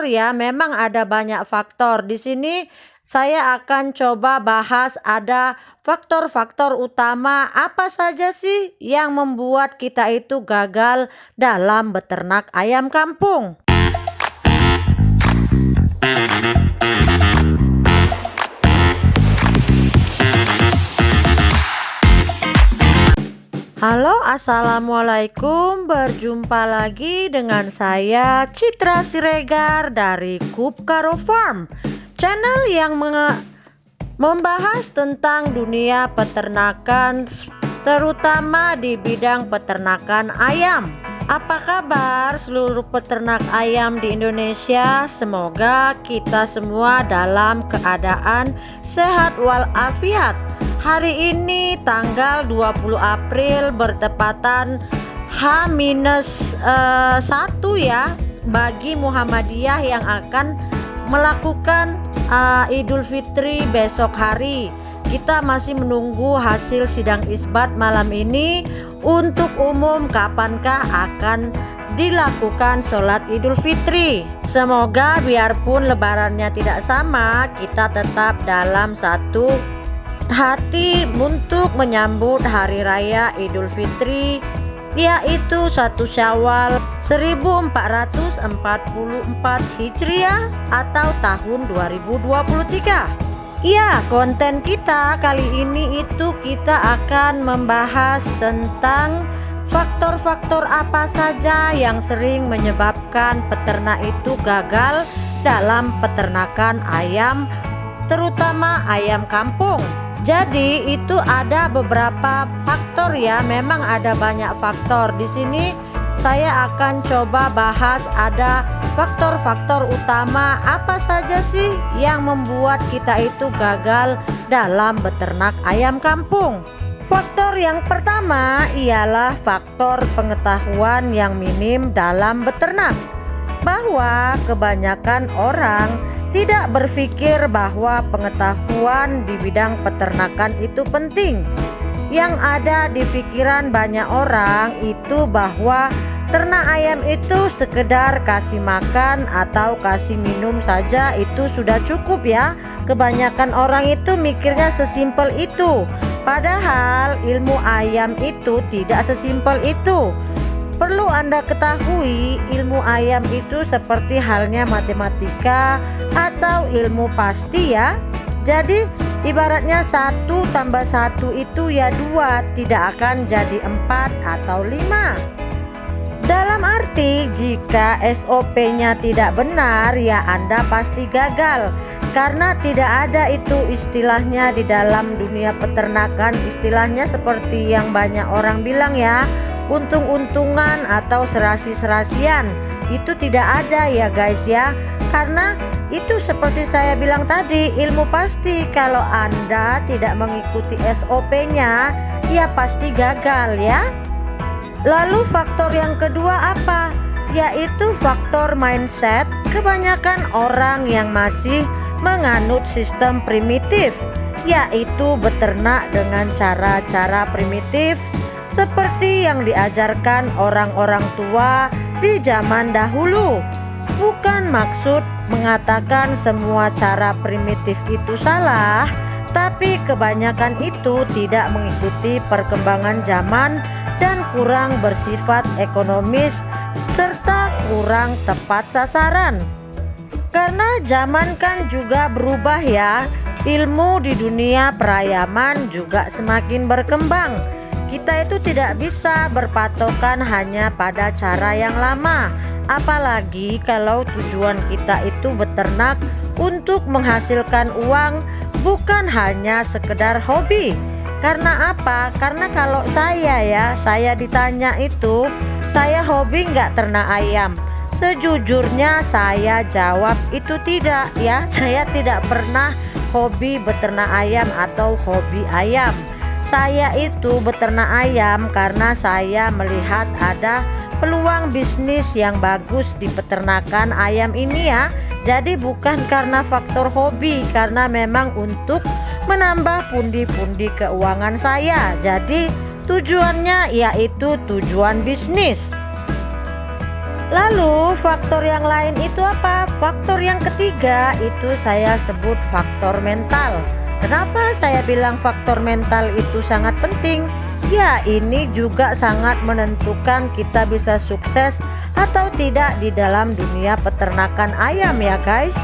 faktor ya, memang ada banyak faktor. Di sini saya akan coba bahas ada faktor-faktor utama apa saja sih yang membuat kita itu gagal dalam beternak ayam kampung. Halo, assalamualaikum. Berjumpa lagi dengan saya Citra Siregar dari Kupkaro Farm, channel yang membahas tentang dunia peternakan, terutama di bidang peternakan ayam. Apa kabar seluruh peternak ayam di Indonesia? Semoga kita semua dalam keadaan sehat walafiat. Hari ini tanggal 20 April bertepatan H-1 ya, bagi Muhammadiyah yang akan melakukan Idul Fitri besok hari. Kita masih menunggu hasil sidang isbat malam ini. Untuk umum kapankah akan dilakukan sholat Idul Fitri. Semoga biarpun lebarannya tidak sama, kita tetap dalam satu hati untuk menyambut hari raya Idul Fitri, yaitu 1 Syawal 1444 Hijriah atau tahun 2023. Ya, konten kita kali ini itu kita akan membahas tentang faktor-faktor apa saja yang sering menyebabkan peternak itu gagal dalam peternakan ayam, terutama ayam kampung. Jadi itu ada beberapa faktor ya, memang ada banyak faktor. Di sini saya akan coba bahas ada faktor-faktor utama apa saja sih yang membuat kita itu gagal dalam beternak ayam kampung. Faktor yang pertama ialah faktor pengetahuan yang minim dalam beternak, bahwa kebanyakan orang tidak berpikir bahwa pengetahuan di bidang peternakan itu penting. Yang ada di pikiran banyak orang itu bahwa ternak ayam itu sekedar kasih makan atau kasih minum saja itu sudah cukup ya. Kebanyakan orang itu mikirnya sesimpel itu. Padahal ilmu ayam itu tidak sesimpel itu. Perlu Anda ketahui, ilmu ayam itu seperti halnya matematika atau ilmu pasti ya. Jadi ibaratnya 1 tambah 1 itu ya 2, tidak akan jadi 4 atau 5. Dalam arti jika SOP-nya tidak benar ya Anda pasti gagal. Karena tidak ada itu istilahnya di dalam dunia peternakan, istilahnya seperti yang banyak orang bilang ya, untung-untungan atau serasi-serasian. Itu tidak ada ya guys ya. Karena itu seperti saya bilang tadi, ilmu pasti. Kalau Anda tidak mengikuti SOP-nya ya pasti gagal ya. Lalu faktor yang kedua apa? Yaitu faktor mindset. Kebanyakan orang yang masih menganut sistem primitif, yaitu beternak dengan cara-cara primitif seperti yang diajarkan orang-orang tua di zaman dahulu. Bukan maksud mengatakan semua cara primitif itu salah, tapi kebanyakan itu tidak mengikuti perkembangan zaman dan kurang bersifat ekonomis serta kurang tepat sasaran. Karena zaman kan juga berubah ya, ilmu di dunia perayaman juga semakin berkembang. Kita itu tidak bisa berpatokan hanya pada cara yang lama. Apalagi kalau tujuan kita itu beternak untuk menghasilkan uang, bukan hanya sekedar hobi. Karena apa? Karena kalau saya ditanya itu, saya hobi nggak ternak ayam? Sejujurnya saya jawab itu tidak ya. Saya tidak pernah hobi beternak ayam atau hobi ayam. Saya itu beternak ayam karena saya melihat ada peluang bisnis yang bagus di peternakan ayam ini ya. Jadi bukan karena faktor hobi, karena memang untuk menambah pundi-pundi keuangan saya. Jadi tujuannya yaitu tujuan bisnis. Lalu faktor yang lain itu apa? Faktor yang ketiga itu saya sebut faktor mental. Kenapa saya bilang faktor mental itu sangat penting? Ya, ini juga sangat menentukan kita bisa sukses atau tidak di dalam dunia peternakan ayam ya guys.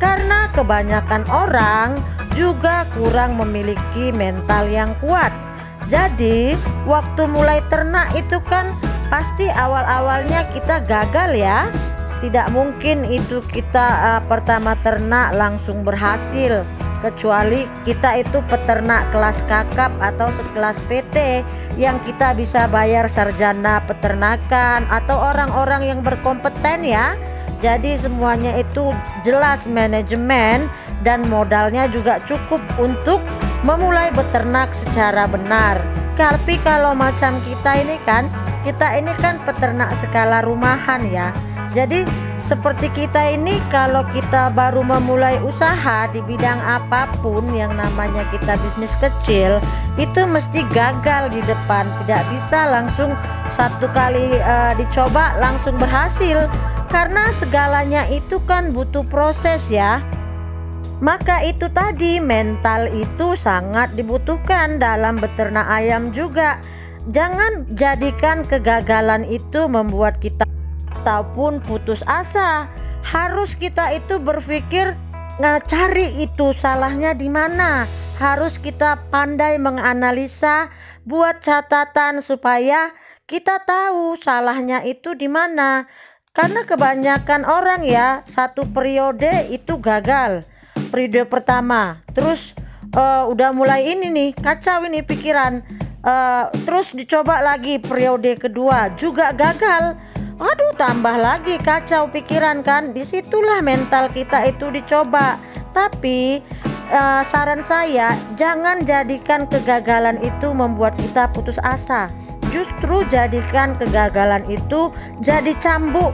Karena kebanyakan orang juga kurang memiliki mental yang kuat. Jadi waktu mulai ternak itu kan pasti awal-awalnya kita gagal ya. Tidak mungkin itu kita pertama ternak langsung berhasil, kecuali kita itu peternak kelas kakap atau sekelas PT yang kita bisa bayar sarjana peternakan atau orang-orang yang berkompeten ya. Jadi semuanya itu jelas manajemen dan modalnya juga cukup untuk memulai beternak secara benar. Tapi kalau macam kita ini kan peternak skala rumahan ya. Jadi seperti kita ini kalau kita baru memulai usaha di bidang apapun yang namanya kita bisnis kecil, itu mesti gagal di depan. Tidak bisa langsung satu kali dicoba langsung berhasil, karena segalanya itu kan butuh proses ya. Maka itu tadi, mental itu sangat dibutuhkan dalam beternak ayam juga. Jangan jadikan kegagalan itu membuat kita ataupun putus asa. Harus kita itu berpikir cari itu salahnya di mana. Harus kita pandai menganalisa, buat catatan supaya kita tahu salahnya itu di mana. Karena kebanyakan orang ya satu periode itu gagal. Periode pertama, terus udah mulai ini nih kacau ini pikiran, terus dicoba lagi periode kedua juga gagal. Aduh, tambah lagi kacau pikiran kan. Disitulah mental kita itu dicoba. Tapi saran saya, jangan jadikan kegagalan itu membuat kita putus asa. Justru jadikan kegagalan itu jadi cambuk.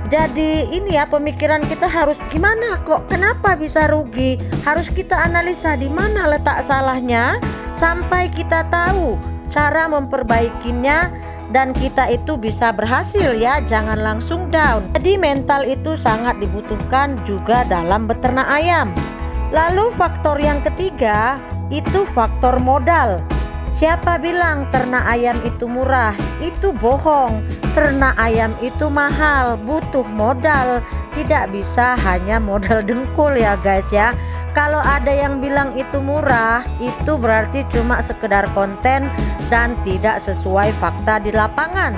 Jadi ini ya, pemikiran kita harus gimana kok, kenapa bisa rugi. Harus kita analisa di mana letak salahnya sampai kita tahu cara memperbaikinya dan kita itu bisa berhasil ya. Jangan langsung down. Jadi mental itu sangat dibutuhkan juga dalam beternak ayam. Lalu faktor yang ketiga itu faktor modal. Siapa bilang ternak ayam itu murah? Itu bohong. Ternak ayam itu mahal, butuh modal. Tidak bisa hanya modal dengkul ya guys ya. Kalau ada yang bilang itu murah, itu berarti cuma sekedar konten dan tidak sesuai fakta di lapangan.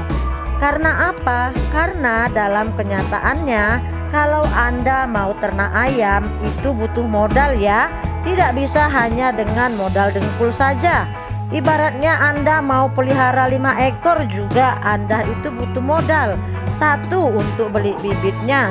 Karena apa? Karena dalam kenyataannya, kalau Anda mau ternak ayam itu butuh modal ya. Tidak bisa hanya dengan modal dengkul saja. Ibaratnya Anda mau pelihara 5 ekor juga Anda itu butuh modal. Satu untuk beli bibitnya,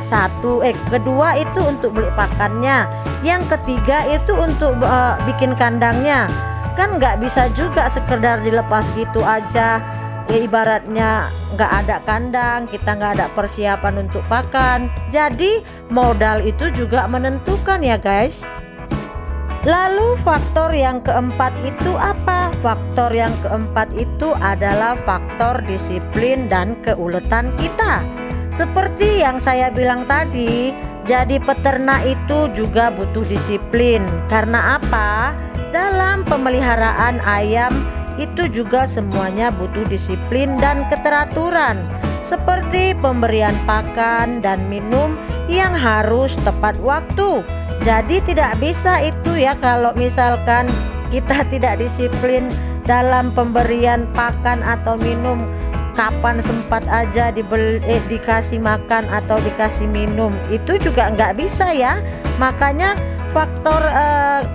kedua itu untuk beli pakannya, yang ketiga itu untuk bikin kandangnya. Kan nggak bisa juga sekedar dilepas gitu aja ya, ibaratnya nggak ada kandang, kita nggak ada persiapan untuk pakan. Jadi modal itu juga menentukan ya guys. Lalu faktor yang keempat itu apa? Faktor yang keempat itu adalah faktor disiplin dan keuletan kita. Seperti yang saya bilang tadi, jadi peternak itu juga butuh disiplin. Karena apa? Dalam pemeliharaan ayam itu juga semuanya butuh disiplin dan keteraturan. Seperti pemberian pakan dan minum yang harus tepat waktu. Jadi tidak bisa itu ya kalau misalkan kita tidak disiplin dalam pemberian pakan atau minum, kapan sempat aja dikasih makan atau dikasih minum, itu juga nggak bisa ya. Makanya faktor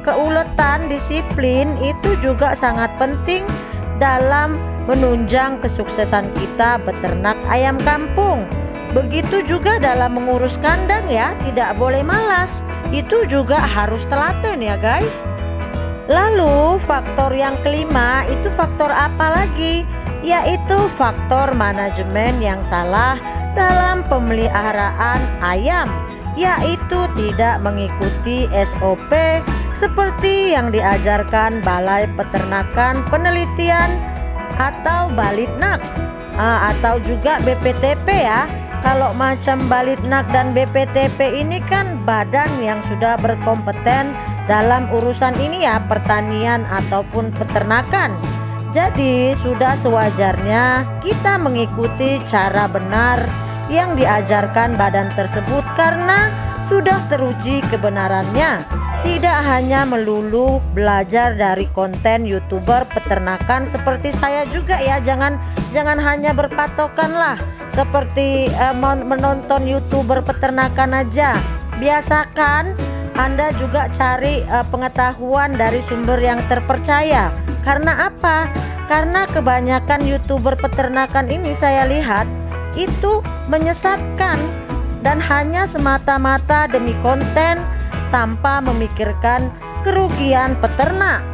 keuletan, disiplin itu juga sangat penting dalam menunjang kesuksesan kita beternak ayam kampung. Begitu juga dalam mengurus kandang ya, tidak boleh malas. Itu juga harus telaten ya guys. Lalu faktor yang kelima itu faktor apa lagi? Yaitu faktor manajemen yang salah dalam pemeliharaan ayam, yaitu tidak mengikuti SOP seperti yang diajarkan Balai Peternakan Penelitian atau Balitnak atau juga BPTP ya. Kalau macam Balitnak dan BPTP ini kan badan yang sudah berkompeten dalam urusan ini ya, pertanian ataupun peternakan. Jadi sudah sewajarnya kita mengikuti cara benar yang diajarkan badan tersebut karena sudah teruji kebenarannya. Tidak hanya melulu belajar dari konten YouTuber peternakan seperti saya juga ya. Jangan hanya berpatokan lah seperti menonton YouTuber peternakan aja. Biasakan Anda juga cari pengetahuan dari sumber yang terpercaya. Karena apa? Karena kebanyakan YouTuber peternakan ini saya lihat itu menyesatkan dan hanya semata-mata demi konten tanpa memikirkan kerugian peternak.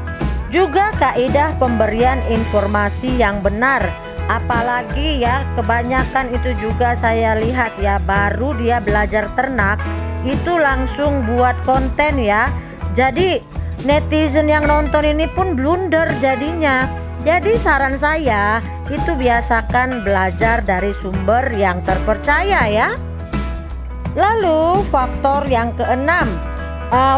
Juga kaidah pemberian informasi yang benar. Apalagi ya, kebanyakan itu juga saya lihat ya, baru dia belajar ternak itu langsung buat konten ya. Jadi netizen yang nonton ini pun blunder jadinya. Jadi saran saya itu biasakan belajar dari sumber yang terpercaya ya. Lalu faktor yang keenam.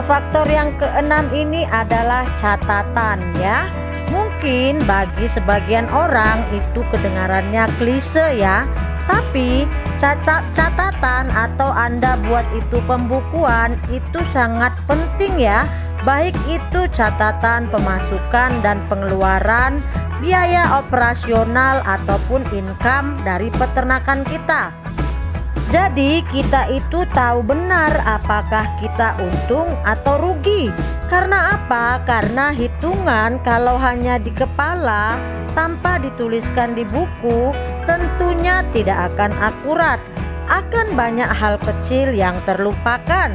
Faktor yang keenam ini adalah catatan ya. Mungkin bagi sebagian orang itu kedengarannya klise ya, tapi catatan atau Anda buat itu pembukuan itu sangat penting ya. Baik itu catatan pemasukan dan pengeluaran, biaya operasional ataupun income dari peternakan kita. Jadi kita itu tahu benar apakah kita untung atau rugi. Karena apa? Karena hitungan kalau hanya di kepala tanpa dituliskan di buku tentunya tidak akan akurat. Akan banyak hal kecil yang terlupakan.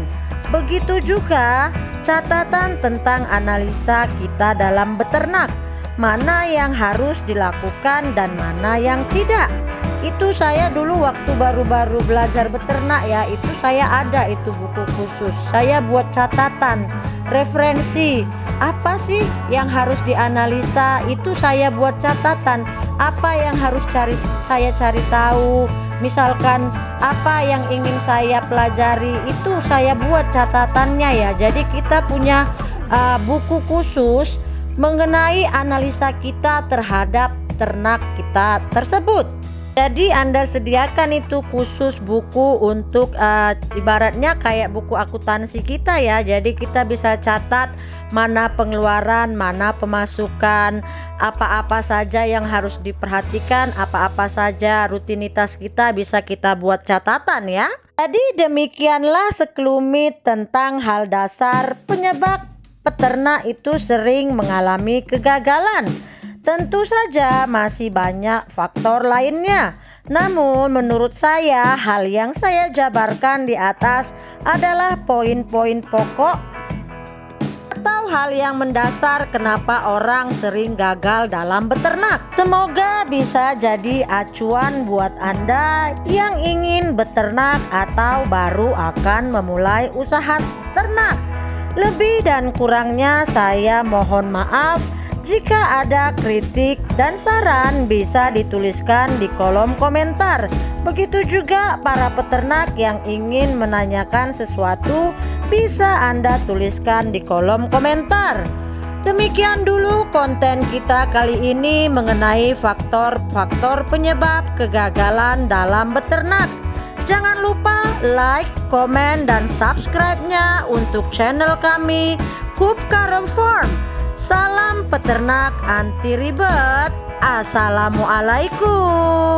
Begitu juga catatan tentang analisa kita dalam beternak. Mana yang harus dilakukan dan mana yang tidak. Itu saya dulu waktu baru-baru belajar beternak ya, itu saya ada itu buku khusus. Saya buat catatan, referensi, apa sih yang harus dianalisa, itu saya buat catatan. Apa yang harus saya cari tahu, misalkan apa yang ingin saya pelajari, itu saya buat catatannya ya. Jadi kita punya buku khusus mengenai analisa kita terhadap ternak kita tersebut. Jadi Anda sediakan itu khusus buku untuk ibaratnya kayak buku akuntansi kita ya. Jadi kita bisa catat mana pengeluaran, mana pemasukan, apa-apa saja yang harus diperhatikan, apa-apa saja rutinitas kita bisa kita buat catatan ya. Jadi demikianlah sekelumit tentang hal dasar penyebab peternak itu sering mengalami kegagalan. Tentu saja masih banyak faktor lainnya. Namun menurut saya hal yang saya jabarkan di atas adalah poin-poin pokok atau hal yang mendasar kenapa orang sering gagal dalam beternak. Semoga bisa jadi acuan buat Anda yang ingin beternak atau baru akan memulai usaha ternak. Lebih dan kurangnya saya mohon maaf. Jika ada kritik dan saran bisa dituliskan di kolom komentar. Begitu juga para peternak yang ingin menanyakan sesuatu bisa Anda tuliskan di kolom komentar. Demikian dulu konten kita kali ini mengenai faktor-faktor penyebab kegagalan dalam beternak. Jangan lupa like, komen, dan subscribe-nya untuk channel kami Kup Karom Farm. Salam peternak anti ribet. Assalamualaikum.